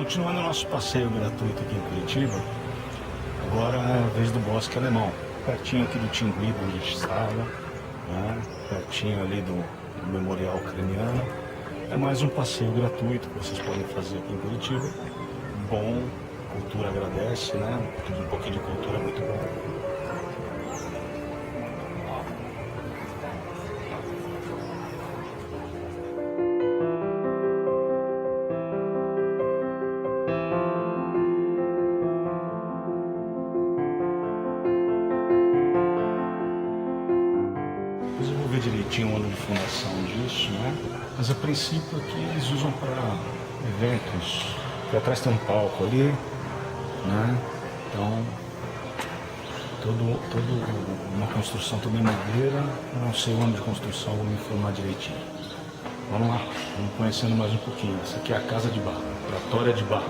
Continuando o nosso passeio gratuito aqui em Curitiba, agora é a vez do Bosque Alemão, pertinho aqui do Tinguí, onde a gente estava, né? Pertinho ali do Memorial Ucraniano. É mais um passeio gratuito que vocês podem fazer aqui em Curitiba. Bom, cultura agradece, né? Um pouquinho de cultura é muito bom. Depois eu vou ver direitinho o ano de fundação disso, né? Mas a princípio aqui eles usam para eventos. Aqui atrás tem um palco ali, né? Então, uma construção toda em madeira. Não sei o ano de construção, vou me informar direitinho. Vamos lá, vamos conhecendo mais um pouquinho. Essa aqui é a Casa de Bar, Tratória de Bar.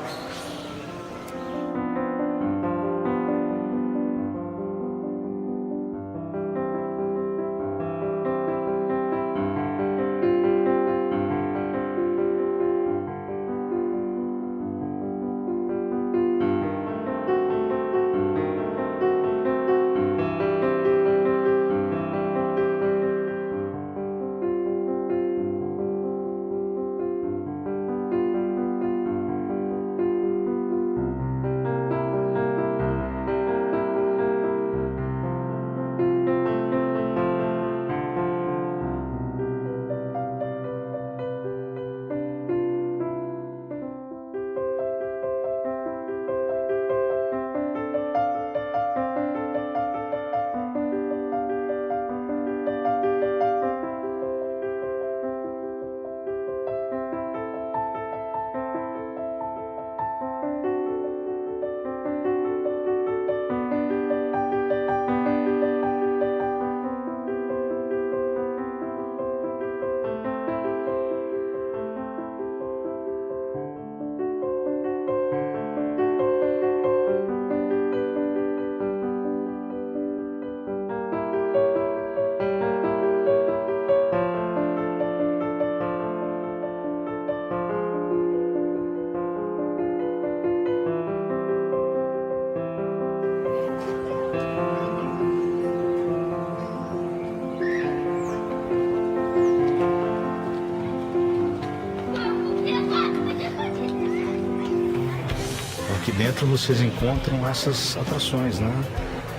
Aqui dentro vocês encontram essas atrações, né?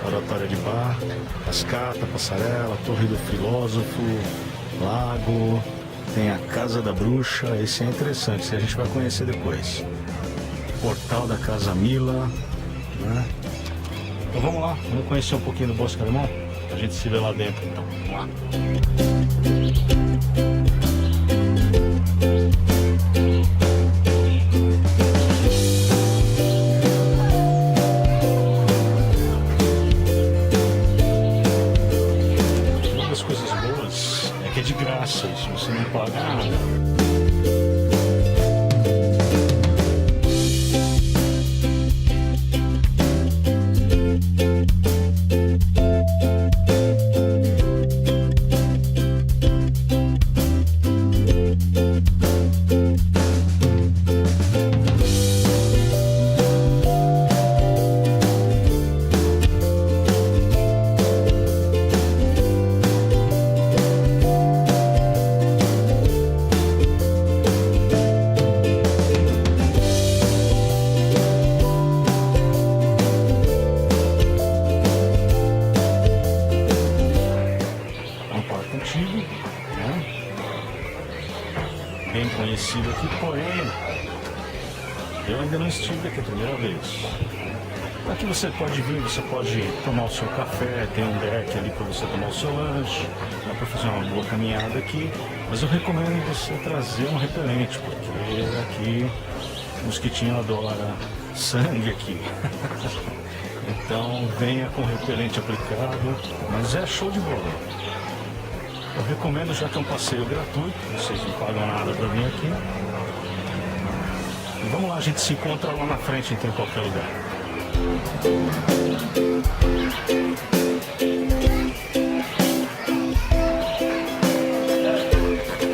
Oratória de Bar, Cascata, Passarela, Torre do Filósofo, Lago, tem a Casa da Bruxa, esse é interessante, esse a gente vai conhecer depois. Portal da Casa Mila, né? Então vamos lá, vamos conhecer um pouquinho do Bosque Alemão? A gente se vê lá dentro então, vamos lá. É de graça isso, você não paga nada. Antigo, né? Bem conhecido aqui, porém eu ainda não estive aqui a primeira vez. Aqui você pode vir, você pode tomar o seu café, tem um deck ali para você tomar o seu lanche, dá para fazer uma boa caminhada aqui, mas eu recomendo você trazer um repelente, porque aqui o mosquitinho adora sangue aqui. Então venha com repelente aplicado, mas é show de bola. Eu recomendo, já que é um passeio gratuito, vocês não pagam nada para vir aqui. E vamos lá, a gente se encontra lá na frente, então, em qualquer lugar.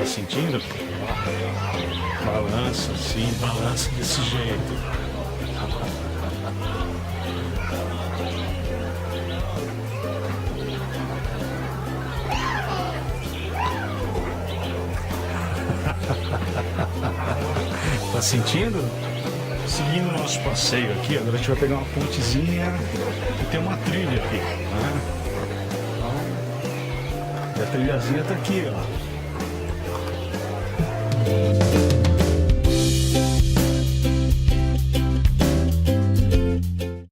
Tá sentindo? Balança, sim, balança. dança desse jeito. Tá sentindo? Seguindo o nosso passeio aqui, agora a gente vai pegar uma pontezinha e tem uma trilha aqui, né? E a trilhazinha tá aqui, ó.